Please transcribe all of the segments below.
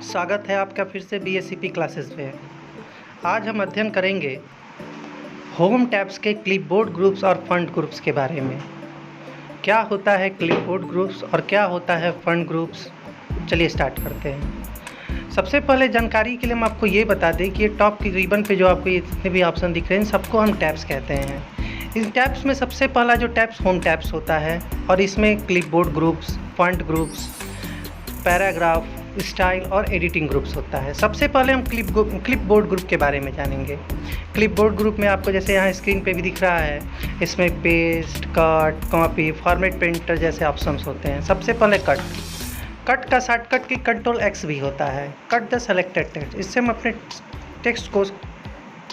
स्वागत है आपका फिर से BSCP क्लासेस में। आज हम अध्ययन करेंगे होम टैब्स के क्लिपबोर्ड ग्रुप्स और फंड ग्रुप्स के बारे में। क्या होता है क्लिपबोर्ड ग्रुप्स और क्या होता है फंड ग्रुप्स, चलिए स्टार्ट करते हैं। सबसे पहले जानकारी के लिए हम आपको ये बता दें कि ये टॉप की रिबन पे जो आपको ये जितने भी ऑप्शन दिख रहे हैं सबको हम टैब्स कहते हैं। इन टैब्स में सबसे पहला जो टैब्स होम टैब्स होता है और इसमें clipboard groups, fund groups, paragraph, style और एडिटिंग ग्रुप्स होता है। सबसे पहले हम क्लिपबोर्ड ग्रुप के बारे में जानेंगे। क्लिपबोर्ड ग्रुप में आपको जैसे यहाँ स्क्रीन पे भी दिख रहा है, इसमें paste, cut, copy, format painter जैसे ऑप्शंस होते हैं। सबसे पहले कट का शॉर्टकट की कंट्रोल X भी होता है, कट द सेलेक्टेड टेक्स्ट। इससे हम अपने टेक्स्ट को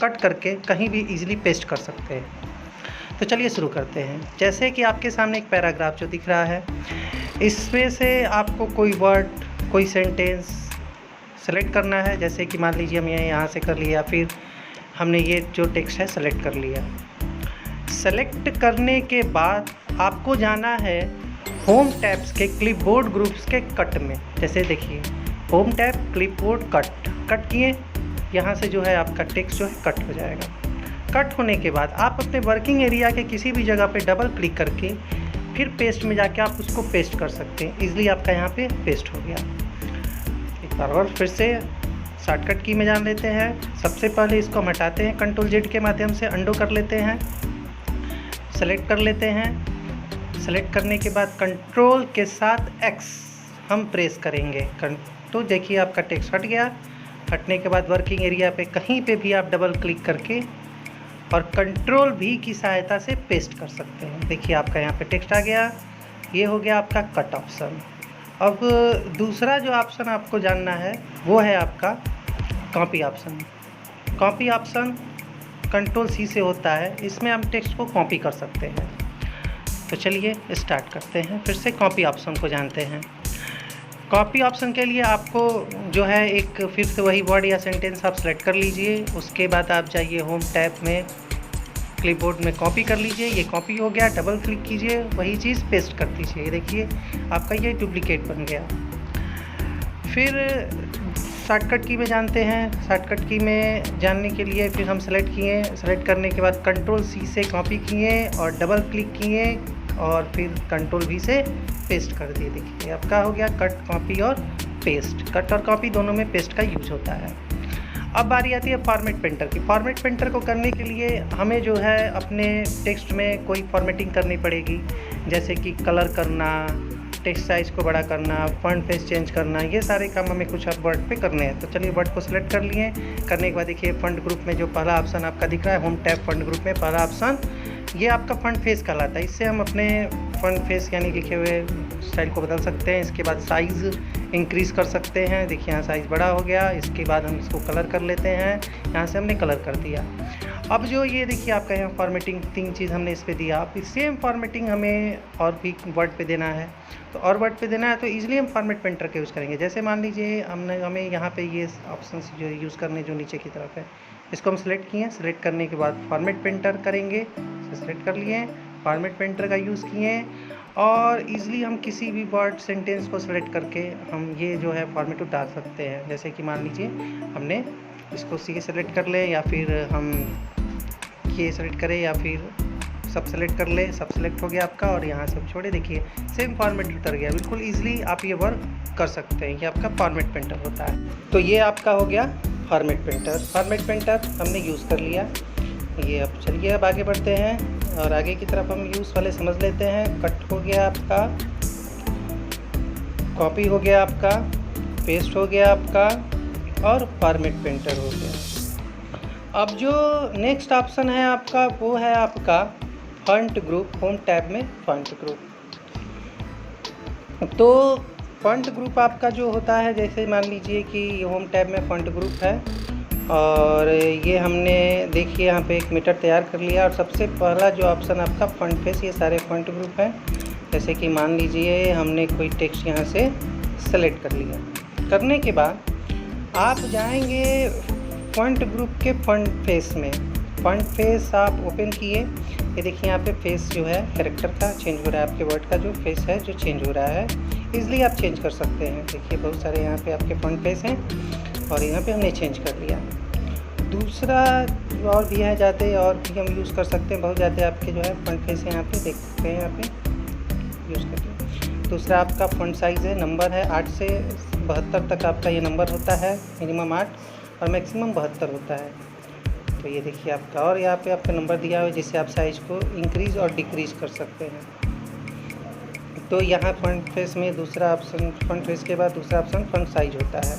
कट करके कहीं भी इजीली पेस्ट कर सकते हैं। तो चलिए शुरू करते हैं। जैसे कि आपके सामने एक पैराग्राफ जो दिख रहा है, इसमें से आपको कोई वर्ड, कोई सेंटेंस सेलेक्ट करना है। जैसे कि मान लीजिए हम यहाँ से कर लिया, फिर हमने ये जो टेक्स्ट है सेलेक्ट कर लिया। सेलेक्ट करने के बाद आपको जाना है होम टैब्स के क्लिपबोर्ड ग्रुप्स के कट में। जैसे देखिए होम टैब, क्लिपबोर्ड, कट किए, यहाँ से जो है आपका टेक्स्ट जो है कट हो जाएगा। कट होने के बाद आप अपने वर्किंग एरिया के किसी भी जगह पे डबल क्लिक करके फिर पेस्ट में जाके आप उसको पेस्ट कर सकते हैं। इजीली आपका यहाँ पे पेस्ट हो गया। एक बार और फिर से शॉर्टकट की में जान लेते हैं। सबसे पहले इसको हम हटाते हैं, कंट्रोल Z के माध्यम से अंडू कर लेते हैं, सेलेक्ट कर लेते हैं। सेलेक्ट करने के बाद कंट्रोल के साथ X हम प्रेस करेंगे। तो देखिए आपका टेक्स्ट हट गया। हटने के बाद वर्किंग एरिया पे कहीं पे भी आप डबल क्लिक करके और कंट्रोल V की सहायता से पेस्ट कर सकते हैं। देखिए आपका यहाँ पे टेक्स्ट आ गया। ये हो गया आपका कट ऑप्शन। अब दूसरा जो ऑप्शन आपको जानना है वो है आपका copy option. Copy option control C से होता है। इसमें हम टेक्स्ट को कॉपी कर सकते हैं। तो चलिए स्टार्ट करते हैं। फिर से कॉपी ऑप्शन को जानते हैं। कॉपी ऑप्शन के लिए आपको जो है एक फिर से वही वर्ड या सेंटेंस आप सेलेक्ट कर लीजिए। उसके बाद आप जाइए होम टैब में, क्लिपबोर्ड में कॉपी कर लीजिए। ये कॉपी हो गया। डबल क्लिक कीजिए, वही चीज़ पेस्ट कर दीजिए। देखिए आपका ये डुप्लीकेट बन गया। फिर शॉर्टकट की में जानते हैं। शॉर्टकट की में जानने के लिए फिर हम सेलेक्ट किए। सेलेक्ट करने के बाद कंट्रोल C से कॉपी किए और डबल क्लिक किए और फिर कंट्रोल V से पेस्ट कर दिए। देखिए आपका हो गया कट, कॉपी और पेस्ट। कट और कॉपी दोनों में पेस्ट का यूज होता है। अब बारी आती है फॉर्मेट पेंटर की। फॉर्मेट पेंटर को करने के लिए हमें जो है अपने टेक्स्ट में कोई फॉर्मेटिंग करनी पड़ेगी। जैसे कि कलर करना, टेक्स्ट साइज को बड़ा करना, फॉन्ट फेस चेंज करना, ये सारे काम हमें कुछ अब वर्ड पे करने हैं। तो चलिए वर्ड को सिलेक्ट कर लिए। करने के बाद देखिए फंड ग्रुप में जो पहला ऑप्शन आपका दिख रहा है, होम टैब फंड ग्रुप में पहला ऑप्शन ये आपका फंड फेस कहलाता है। इससे हम अपने फंड फेस यानी लिखे हुए स्टाइल को बदल सकते हैं। इसके बाद साइज़ इंक्रीज़ कर सकते हैं। देखिए यहाँ साइज़ बड़ा हो गया। इसके बाद हम इसको कलर कर लेते हैं। यहाँ से हमने कलर कर दिया। अब जो ये देखिए आपका यहाँ फॉर्मेटिंग 3 चीज़ हमने इस पर दिया। अब सेम फॉर्मेटिंग हमें और भी वर्ड पे देना है। तो और वर्ड पे देना है तो ईजिली हम फॉर्मेट पेंटर का यूज़ करेंगे। जैसे मान लीजिए हमें यहाँ पे ये ऑप्शन जो यूज़ करने जो नीचे की तरफ है, इसको हम सेलेक्ट किए। सेलेक्ट करने के बाद फॉर्मेट पेंटर करेंगे। सेलेक्ट कर लिए, फॉर्मेट पेंटर का यूज़ किए और ईज़िली हम किसी भी वर्ड सेंटेंस को सेलेक्ट करके हम ये जो है फॉर्मेट डाल सकते हैं। जैसे कि मान लीजिए हमने इसको C सेलेक्ट कर ले या फिर हम ये सेलेक्ट करें या फिर सब सेलेक्ट कर ले। सब सेलेक्ट हो गया आपका और यहाँ सब छोड़े। देखिए सेम फॉर्मेट उतर गया। बिल्कुल ईजिली आप ये वर्क कर सकते हैं। ये आपका फॉर्मेट पेंटर होता है। तो ये आपका हो गया फॉर्मेट पेंटर। फॉर्मेट पेंटर हमने यूज़ कर लिया। ये अब चलिए अब आगे बढ़ते हैं और आगे की तरफ हम यूज़ वाले समझ लेते हैं। कट हो गया आपका, कॉपी हो गया आपका, पेस्ट हो गया आपका और फॉर्मेट पेंटर हो गया। अब जो नेक्स्ट ऑप्शन है आपका वो है आपका फॉन्ट ग्रुप। होम टैब में फॉन्ट ग्रुप। तो फॉन्ट ग्रुप आपका जो होता है, जैसे मान लीजिए कि होम टैब में फॉन्ट ग्रुप है और ये हमने देखिए यहाँ पे एक मीटर तैयार कर लिया। और सबसे पहला जो ऑप्शन आपका फॉन्ट फेस, ये सारे फॉन्ट ग्रुप हैं। जैसे कि मान लीजिए हमने कोई टेक्स्ट यहाँ से सेलेक्ट कर लिया। करने के बाद आप जाएंगे फॉन्ट ग्रुप के फॉन्ट फेस में। फॉन्ट फेस आप ओपन किए। ये देखिए यहाँ पे फेस जो है कैरेक्टर का चेंज हो रहा है। आपके वर्ड का जो फेस है जो चेंज हो रहा है। ईज़िली आप चेंज कर सकते हैं। देखिए बहुत सारे यहाँ पे आपके फ्रंट फेस हैं और यहाँ पे हमने चेंज कर लिया। दूसरा और भी है, ज़्यादा और भी हम यूज़ कर सकते हैं, बहुत ज़्यादा आपके जो है फ्रंट फेस यहाँ पे देख सकते हैं, यहाँ पे यूज़ करते हैं। दूसरा आपका फ्रंट साइज़ है, नंबर है 8 से 72 तक आपका ये नंबर होता है, मिनिमम 8 और मैक्सिमम 72 होता है। तो ये देखिए आपका, और यहाँ पे आपका नंबर दिया हुआ है जिससे आप साइज़ को इंक्रीज़ और डिक्रीज़ कर सकते हैं। तो यहाँ फ्रंट फेस में दूसरा ऑप्शन, फ्रंट फेस के बाद दूसरा ऑप्शन फ्रंट साइज होता है।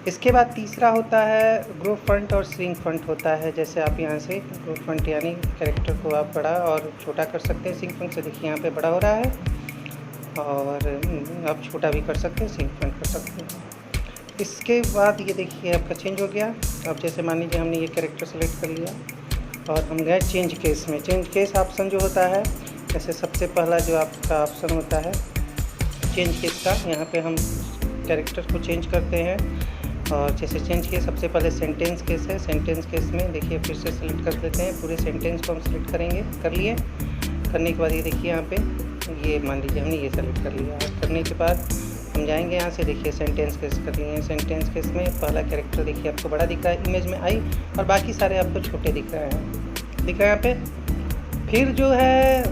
इसके बाद तीसरा होता है ग्रुप फ्रंट और स्विंग फ्रंट होता है। जैसे आप यहाँ से ग्रुप फ्रंट यानी कैरेक्टर को आप बड़ा और छोटा कर सकते हैं। स्विंग फ्रंट से देखिए यहाँ पे बड़ा हो रहा है और आप छोटा भी कर सकते हैं, स्विंग फ्रंट कर सकते हैं। इसके बाद ये देखिए आपका चेंज हो गया। अब जैसे मान लीजिए हमने ये कैरेक्टर सेलेक्ट कर लिया और हम गए चेंज केस में। चेंज केस ऑप्शन जो होता है, जैसे सबसे पहला जो आपका ऑप्शन होता है चेंज केस का, यहाँ पे हम कैरेक्टर को चेंज करते हैं। और जैसे चेंज केस सबसे पहले सेंटेंस केस है। सेंटेंस केस में देखिए फिर से सेलेक्ट कर लेते हैं, पूरे सेंटेंस को हम सेलेक्ट करेंगे, कर लिए। करने के बाद ये देखिए यहाँ पे ये मान लीजिए हमने ये सेलेक्ट कर लिया। करने के बाद हम जाएंगे यहाँ से, देखिए सेंटेंस केस कर लिए हैं। सेंटेंस केस में पहला कैरेक्टर देखिए आपको बड़ा दिख रहा है इमेज में आई, और बाकी सारे आपको छोटे दिख रहे हैं, दिख रहा है यहाँ पे। फिर जो है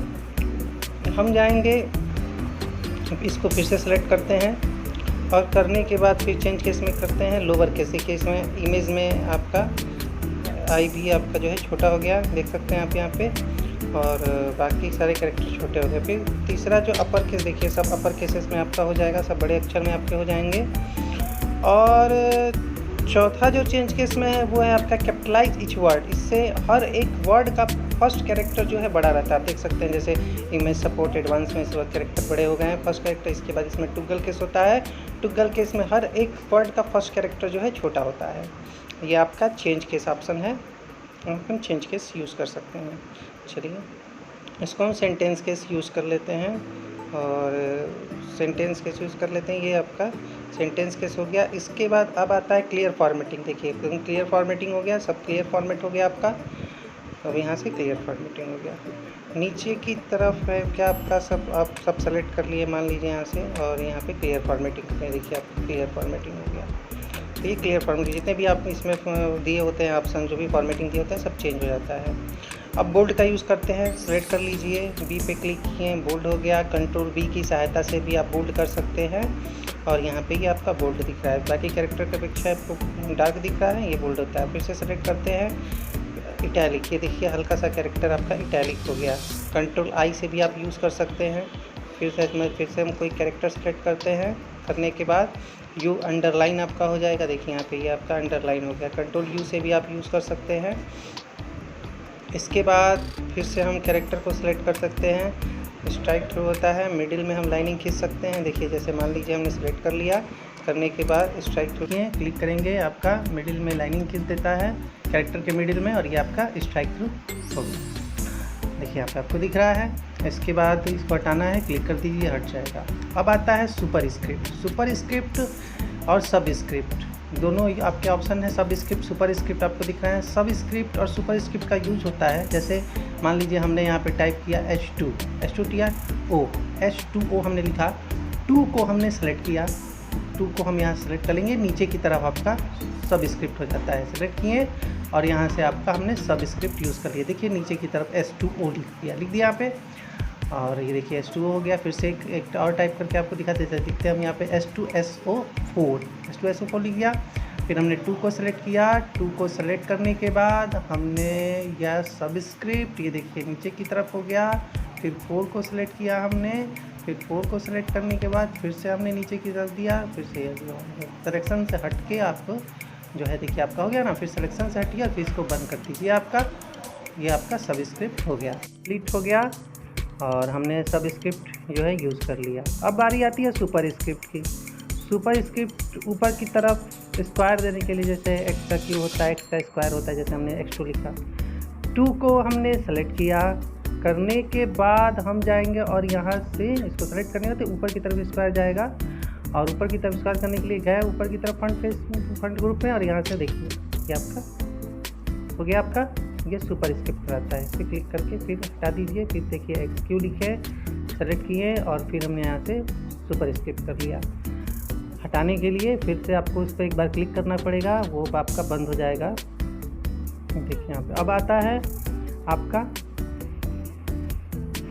हम जाएंगे, इसको फिर से सेलेक्ट करते हैं और करने के बाद फिर चेंज केस में करते हैं लोअर केस। केस में इमेज में आपका आई भी आपका जो है छोटा हो गया, देख सकते हैं आप यहाँ पे, और बाकी सारे कैरेक्टर छोटे हो गए। फिर तीसरा जो अपर केस देखिए सब अपर केसेस में आपका हो जाएगा, सब बड़े अक्षर में आपके हो जाएंगे। और चौथा जो चेंज केस में है वो है आपका कैपिटलाइज ईच वर्ड। इससे हर एक वर्ड का फर्स्ट कैरेक्टर जो है बड़ा रहता है। आप देख सकते हैं जैसे इमेज सपोर्ट एडवांस में इस वक्त कैरेक्टर बड़े हो गए हैं फर्स्ट कैरेक्टर। इसके बाद इसमें टुगल केस होता है। टुगल केस में हर एक वर्ड का फर्स्ट कैरेक्टर जो है छोटा होता है। ये आपका चेंज केस ऑप्शन है, हम चेंज केस यूज़ कर सकते हैं। चलिए इसको हम सेंटेंस केस यूज़ कर लेते हैं और सेंटेंस केस यूज़ कर लेते हैं। ये आपका सेंटेंस केस हो गया। इसके बाद अब आता है क्लियर फॉर्मेटिंग। देखिए एकदम क्लियर फॉर्मेटिंग हो गया, सब क्लियर फॉर्मेट हो गया आपका। अब यहाँ से क्लियर फॉर्मेटिंग हो गया। नीचे की तरफ है क्या आपका सब, आप सब सेलेक्ट कर लिए मान लीजिए यहाँ से, और यहाँ पे क्लियर फॉर्मेटिंग में देखिए आपको क्लियर फॉर्मेटिंग हो गया। तो ये क्लियर फॉर्मेटिंग जितने भी आप इसमें दिए होते हैं ऑप्शन, जो भी फॉर्मेटिंग दिए होते हैं सब चेंज हो जाता है। अब बोल्ड का यूज़ करते हैं, सेलेक्ट कर लीजिए, बी पे क्लिक किए, बोल्ड हो गया। कंट्रोल बी की सहायता से भी आप बोल्ड कर सकते हैं और यहाँ पे ये आपका बोल्ड दिख रहा है। बाकी कैरेक्टर की अपेक्षा आपको डार्क दिख रहा है, ये बोल्ड होता है। फिर से सेलेक्ट करते हैं इटैलिक, ये देखिए हल्का सा कैरेक्टर आपका इटैलिक हो गया। कंट्रोल आई से भी आप यूज़ कर सकते हैं। फिर से हम कोई कैरेक्टर सेलेक्ट करते हैं, करने के बाद यू अंडरलाइन आपका हो जाएगा। देखिए यहाँ पे ये आपका अंडरलाइन हो गया। कंट्रोल यू से भी आप यूज़ कर सकते हैं। इसके बाद फिर से हम कैरेक्टर को सिलेक्ट कर सकते हैं, स्ट्राइक थ्रू होता है, मिडिल में हम लाइनिंग खींच सकते हैं। देखिए जैसे मान लीजिए हमने सेलेक्ट कर लिया, करने के बाद स्ट्राइक थ्रू क्लिक करेंगे, आपका मिडिल में लाइनिंग खींच देता है कैरेक्टर के मिडिल में, और ये आपका स्ट्राइक थ्रू हो गया। देखिए यहाँ पे आपको दिख रहा है। इसके बाद इसको हटाना है, क्लिक कर दीजिए, हट जाएगा। अब आता है सुपर स्क्रिप्ट। सुपर स्क्रिप्ट और सब स्क्रिप्ट दोनों आपके ऑप्शन है। सब स्क्रिप्ट, सुपर स्क्रिप्ट आपको दिख रहा है। सब स्क्रिप्ट और सुपर स्क्रिप्ट का यूज होता है, जैसे मान लीजिए हमने यहाँ पे टाइप किया H2O हमने लिखा, 2 को हमने सेलेक्ट किया, 2 को हम यहाँ सेलेक्ट करेंगे, नीचे की तरफ आपका सब स्क्रिप्ट हो जाता है। सेलेक्ट किए और यहाँ से आपका हमने सब स्क्रिप्ट यूज़ कर लिया। देखिए नीचे की तरफ H2O लिख दिया यहाँ पे, और ये देखिए H2O हो गया। फिर से एक और टाइप करके आपको दिखा देते हैं, दिखते हैं हम यहाँ पे H2SO4 लिख दिया। फिर हमने 2 को सेलेक्ट किया। 2 को सेलेक्ट करने के बाद हमने यह सब स्क्रिप्ट, ये देखिए नीचे की तरफ हो गया। फिर 4 को सेलेक्ट किया हमने। फिर 4 को सेलेक्ट करने के बाद फिर से हमने नीचे की तरफ दिया। फिर से सिलेक्शन से हट के आपको जो है देखिए आपका हो गया ना। फिर सिलेक्शन से हट गया, फिर इसको बंद कर दीजिए। ये आपका सब स्क्रिप्ट हो गया, कंप्लीट हो गया, और हमने सब स्क्रिप्ट जो है यूज़ कर लिया। अब बारी आती है सुपर स्क्रिप्ट की। सुपर स्क्रिप्ट ऊपर की तरफ स्क्वायर देने के लिए, जैसे एक्स का क्यू होता है, एक्स का स्क्वायर होता है, जैसे हमने x2 लिखा। 2 को हमने सेलेक्ट किया, करने के बाद हम जाएंगे और यहाँ से इसको सेलेक्ट करने के बाद ऊपर की तरफ स्क्वायर जाएगा, और ऊपर की तरफ स्क्वायर करने के लिए गए ऊपर की तरफ फ्रंट ग्रुप में, और यहाँ से देखिए ये आपका हो गया। आपका ये सुपर स्क्रिप्ट रहता है। इस पर क्लिक करके फिर हटा दीजिए। फिर देखिए XQ लिखे, सेलेक्ट किए, और फिर हमने यहाँ से सुपर स्क्रिप्ट कर लिया। हटाने के लिए फिर से आपको इस पर एक बार क्लिक करना पड़ेगा, वो आपका बंद हो जाएगा। देखिए यहाँ पे अब आता है आपका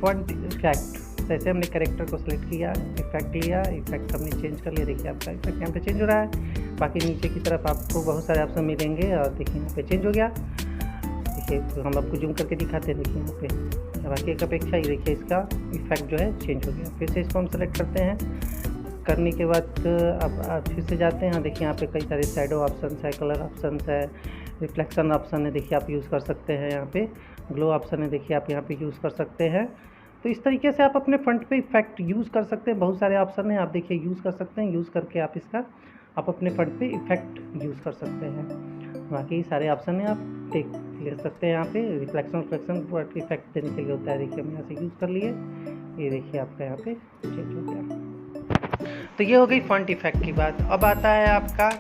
फॉन्ट इफेक्ट। जैसे हमने कैरेक्टर को सिलेक्ट किया, इफेक्ट लिया, इफेक्ट हमने चेंज कर लिया। देखिए आपका इफेक्ट यहाँ पे चेंज हो रहा है। बाकी नीचे की तरफ आपको बहुत सारे ऑप्शन मिलेंगे और देखिए यहाँ पे चेंज हो गया। देखिए तो हम आपको जूम करके दिखाते हैं। देखिए यहाँ पे बाकी एक अपेक्षा ही देखिए इसका इफेक्ट जो है चेंज हो गया। फिर से इसको हम सेलेक्ट करते हैं। करने के बाद अब फिर से जाते हैं। देखिए यहाँ पे कई सारे शैडो ऑप्शन है, कलर ऑप्शन है, रिफ्लेक्शन ऑप्शन है, देखिए आप यूज़ कर सकते हैं। यहाँ पे ग्लो ऑप्शन है, देखिए आप यहाँ पे यूज़ कर सकते हैं। तो इस तरीके से आप अपने फ्रंट पे इफेक्ट यूज़ कर सकते हैं। बहुत सारे ऑप्शन हैं, आप देखिए यूज़ कर सकते हैं। यूज़ करके आप अपने फ्रंट पे इफेक्ट यूज़ कर सकते हैं। बाकी सारे ऑप्शन हैं, आप देख ले सकते हैं। यहाँ पे रिफ्लेक्शन इफेक्ट देने के लिए होता है। देखिए हम यहाँ से यूज़ कर लिए, ये देखिए आपका यहाँ पे चेंज हो गया। तो ये हो गई फॉन्ट इफेक्ट की बात। अब आता है आपका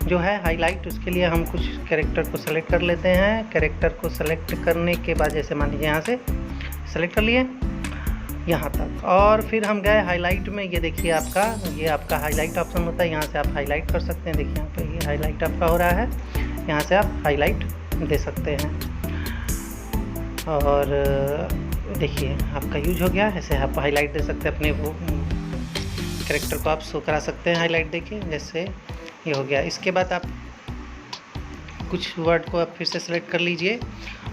जो है हाईलाइट। उसके लिए हम कुछ कैरेक्टर को सेलेक्ट कर लेते हैं। कैरेक्टर को सेलेक्ट करने के बाद जैसे मान लीजिए यहाँ से सेलेक्ट कर लिए यहाँ तक, और फिर हम गए हाईलाइट में। ये देखिए ये आपका हाईलाइट ऑप्शन होता है, यहाँ से आप हाईलाइट कर सकते हैं। देखिए यहाँ पे ये हाईलाइट आपका हो रहा है, यहाँ से आप हाईलाइट दे सकते हैं। और देखिए आपका यूज हो गया। ऐसे आप हाईलाइट दे सकते हैं, अपने वो कैरेक्टर को आप शो करा सकते हैं हाईलाइट देके। जैसे ये हो गया। इसके बाद आप कुछ वर्ड को आप फिर से सेलेक्ट कर लीजिए।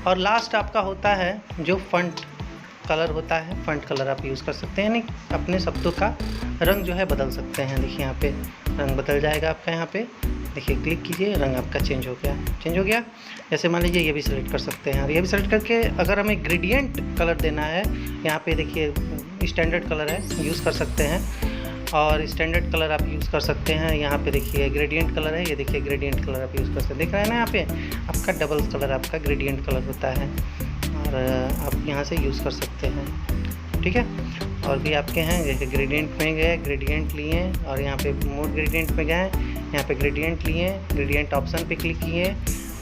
और लास्ट आपका होता है जो फॉन्ट कलर होता है। फॉन्ट कलर आप यूज़ कर सकते हैं, यानी अपने शब्दों का रंग जो है बदल सकते हैं। देखिए यहाँ पे रंग बदल जाएगा आपका। यहाँ पे देखिए क्लिक कीजिए, रंग आपका चेंज हो गया। जैसे मान लीजिए ये भी सिलेक्ट कर सकते हैं। और ये भी सिलेक्ट करके अगर हमें ग्रेडियंट कलर देना है, यहाँ पे देखिए स्टैंडर्ड कलर है, यूज़ कर सकते हैं। और स्टैंडर्ड कलर आप यूज़ कर सकते हैं। यहाँ पे देखिए ग्रेडियंट कलर है, ये देखिए ग्रेडियंट कलर आप यूज़ कर सकते हैं। देख रहे हैं ना, यहाँ पे आपका डबल कलर आपका ग्रेडियंट कलर होता है, और आप यहाँ से यूज़ कर सकते हैं। ठीक है। और भी आपके हैं, जैसे ग्रेडियंट में गए, ग्रेडियंट लिए, और यहाँ पे मोड ग्रेडियंट में गए, यहाँ पे ग्रेडियंट लिए, ग्रेडियंट ऑप्शन पे क्लिक किए।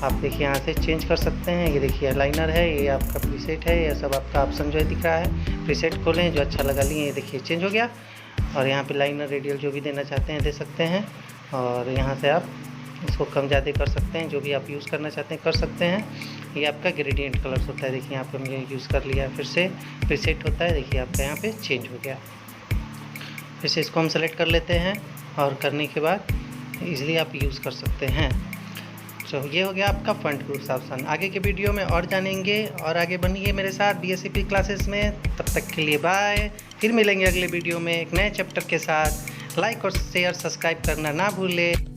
आप देखिए यहाँ से चेंज कर सकते हैं। ये देखिए लाइनर है, ये आपका प्रीसेट है, ये सब आपका ऑप्शन जो है दिख रहा है। प्रीसेट खोलें, जो अच्छा लगा लिए, ये देखिए चेंज हो गया। और यहाँ पे लाइनर रेडियल जो भी देना चाहते हैं दे सकते हैं। और यहाँ से आप इसको कम ज़्यादा कर सकते हैं, जो भी आप यूज़ करना चाहते हैं कर सकते हैं। ये आपका ग्रेडियंट कलर्स होता है। देखिए यहाँ पे हमने यूज़ कर लिया। फिर से प्रीसेट होता है, देखिए आपका यहाँ पे चेंज हो गया। फिर से इसको हम सेलेक्ट कर लेते हैं, और करने के बाद ईज़िली आप यूज़ कर सकते हैं। तो ये हो गया आपका फॉन्ट ग्रुप्स ऑप्शन। आगे के वीडियो में और जानेंगे, और आगे बनिए मेरे साथ BSCP क्लासेस में। तब तक के लिए बाय। फिर मिलेंगे अगले वीडियो में एक नए चैप्टर के साथ। लाइक और शेयर सब्सक्राइब करना ना भूलें।